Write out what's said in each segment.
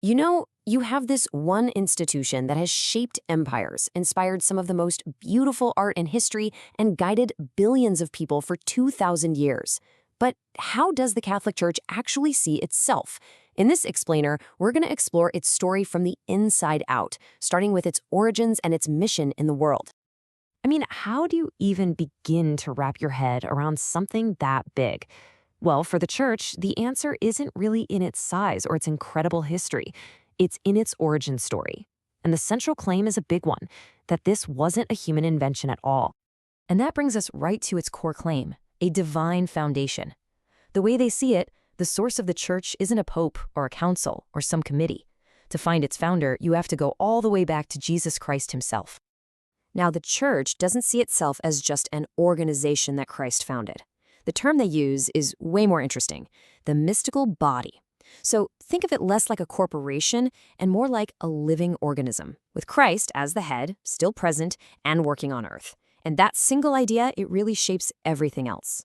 You have this one institution that has shaped empires, inspired some of the most beautiful art in history, and guided billions of people for 2,000 years. But how does the Catholic Church actually see itself? In this explainer, we're going to explore its story from the inside out, starting with its origins and its mission in the world. How do you even begin to wrap your head around something that big? Well, for the Church, the answer isn't really in its size or its incredible history. It's in its origin story. And the central claim is a big one, that this wasn't a human invention at all. And that brings us right to its core claim, a divine foundation. The way they see it, the source of the Church isn't a pope or a council or some committee. To find its founder, you have to go all the way back to Jesus Christ himself. Now, the Church doesn't see itself as just an organization that Christ founded. The term they use is way more interesting, the mystical body. So think of it less like a corporation and more like a living organism, with Christ as the head, still present and working on earth. And that single idea, it really shapes everything else.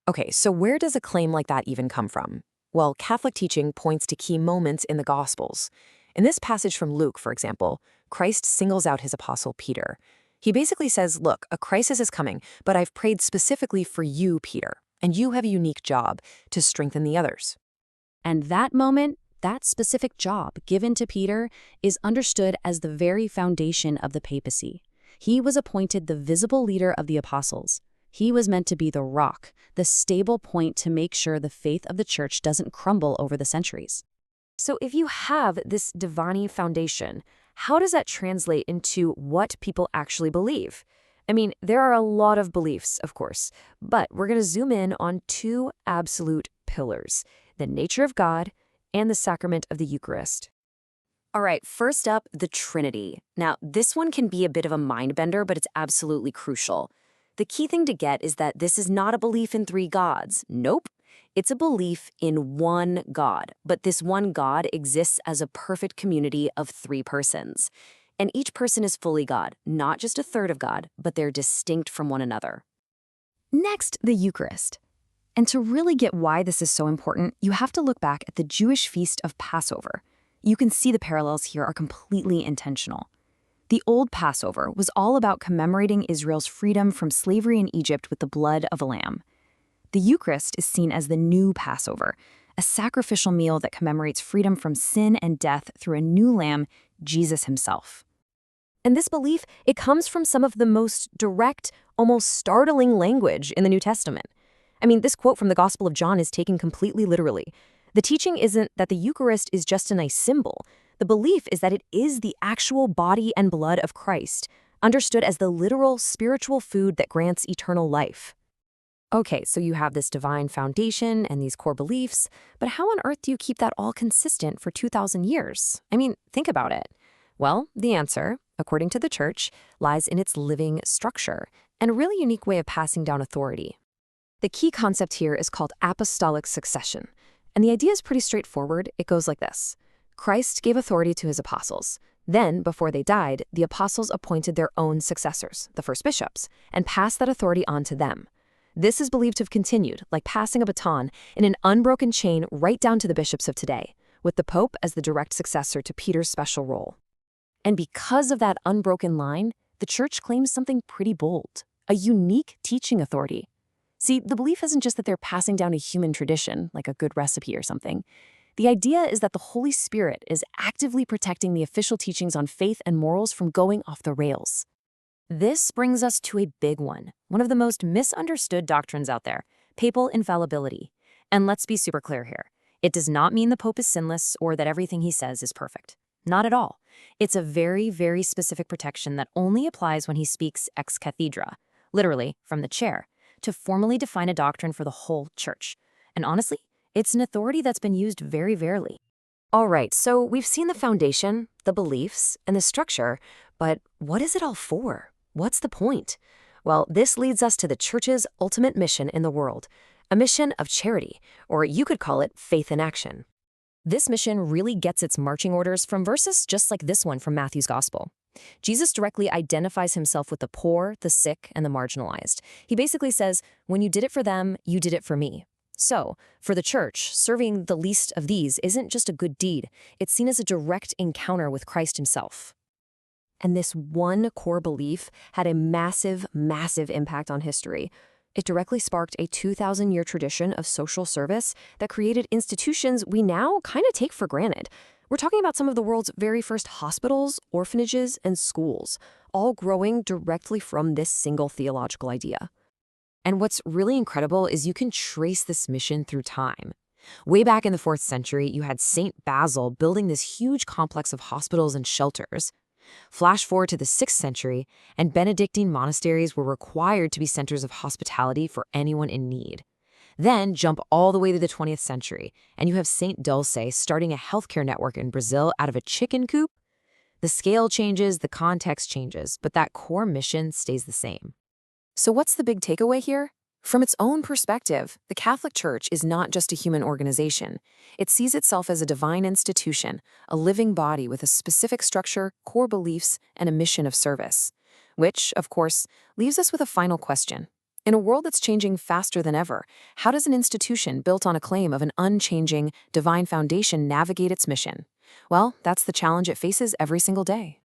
Okay, so where does a claim like that even come from? Well, Catholic teaching points to key moments in the Gospels. In this passage from Luke, for example, Christ singles out his apostle Peter. He basically says, look, a crisis is coming, but I've prayed specifically for you, Peter, and you have a unique job to strengthen the others. And that moment, that specific job given to Peter, is understood as the very foundation of the papacy. He was appointed the visible leader of the apostles. He was meant to be the rock, the stable point to make sure the faith of the Church doesn't crumble over the centuries. So if you have this divine foundation, how does that translate into what people actually believe? There are a lot of beliefs, of course, but we're going to zoom in on two absolute pillars, the nature of God and the sacrament of the Eucharist. All right, first up, the Trinity. Now, this one can be a bit of a mind bender, but it's absolutely crucial. The key thing to get is that this is not a belief in three gods. Nope. It's a belief in one God, but this one God exists as a perfect community of three persons. And each person is fully God, not just a third of God, but they're distinct from one another. Next, the Eucharist. And to really get why this is so important, you have to look back at the Jewish feast of Passover. You can see the parallels here are completely intentional. The old Passover was all about commemorating Israel's freedom from slavery in Egypt with the blood of a lamb. The Eucharist is seen as the new Passover, a sacrificial meal that commemorates freedom from sin and death through a new lamb, Jesus himself. And this belief, it comes from some of the most direct, almost startling language in the New Testament. This quote from the Gospel of John is taken completely literally. The teaching isn't that the Eucharist is just a nice symbol. The belief is that it is the actual body and blood of Christ, understood as the literal spiritual food that grants eternal life. Okay, so you have this divine foundation and these core beliefs, but how on earth do you keep that all consistent for 2,000 years? Think about it. Well, the answer, according to the Church, lies in its living structure and a really unique way of passing down authority. The key concept here is called apostolic succession, and the idea is pretty straightforward. It goes like this. Christ gave authority to his apostles. Then, before they died, the apostles appointed their own successors, the first bishops, and passed that authority on to them. This is believed to have continued, like passing a baton, in an unbroken chain right down to the bishops of today, with the Pope as the direct successor to Peter's special role. And because of that unbroken line, the Church claims something pretty bold, a unique teaching authority. See, the belief isn't just that they're passing down a human tradition, like a good recipe or something. The idea is that the Holy Spirit is actively protecting the official teachings on faith and morals from going off the rails. This brings us to a big one of the most misunderstood doctrines out there, papal infallibility. And let's be super clear here. It does not mean the Pope is sinless or that everything he says is perfect. Not at all. It's a very, very specific protection that only applies when he speaks ex cathedra, literally from the chair, to formally define a doctrine for the whole Church. And honestly, it's an authority that's been used very rarely. All right, so we've seen the foundation, the beliefs, and the structure, but what is it all for? What's the point? Well, this leads us to the Church's ultimate mission in the world, a mission of charity, or you could call it faith in action. This mission really gets its marching orders from verses just like this one from Matthew's Gospel. Jesus directly identifies himself with the poor, the sick, and the marginalized. He basically says, when you did it for them, you did it for me. So, for the Church, serving the least of these isn't just a good deed, it's seen as a direct encounter with Christ himself. And this one core belief had a massive, massive impact on history. It directly sparked a 2,000-year tradition of social service that created institutions we now kind of take for granted. We're talking about some of the world's very first hospitals, orphanages, and schools, all growing directly from this single theological idea. And what's really incredible is you can trace this mission through time. Way back in the 4th century, you had St. Basil building this huge complex of hospitals and shelters. Flash forward to the 6th century, and Benedictine monasteries were required to be centers of hospitality for anyone in need. Then jump all the way to the 20th century, and you have St. Dulce starting a healthcare network in Brazil out of a chicken coop. The scale changes, the context changes, but that core mission stays the same. So what's the big takeaway here? From its own perspective, the Catholic Church is not just a human organization. It sees itself as a divine institution, a living body with a specific structure, core beliefs, and a mission of service. Which, of course, leaves us with a final question. In a world that's changing faster than ever, how does an institution built on a claim of an unchanging, divine foundation navigate its mission? Well, that's the challenge it faces every single day.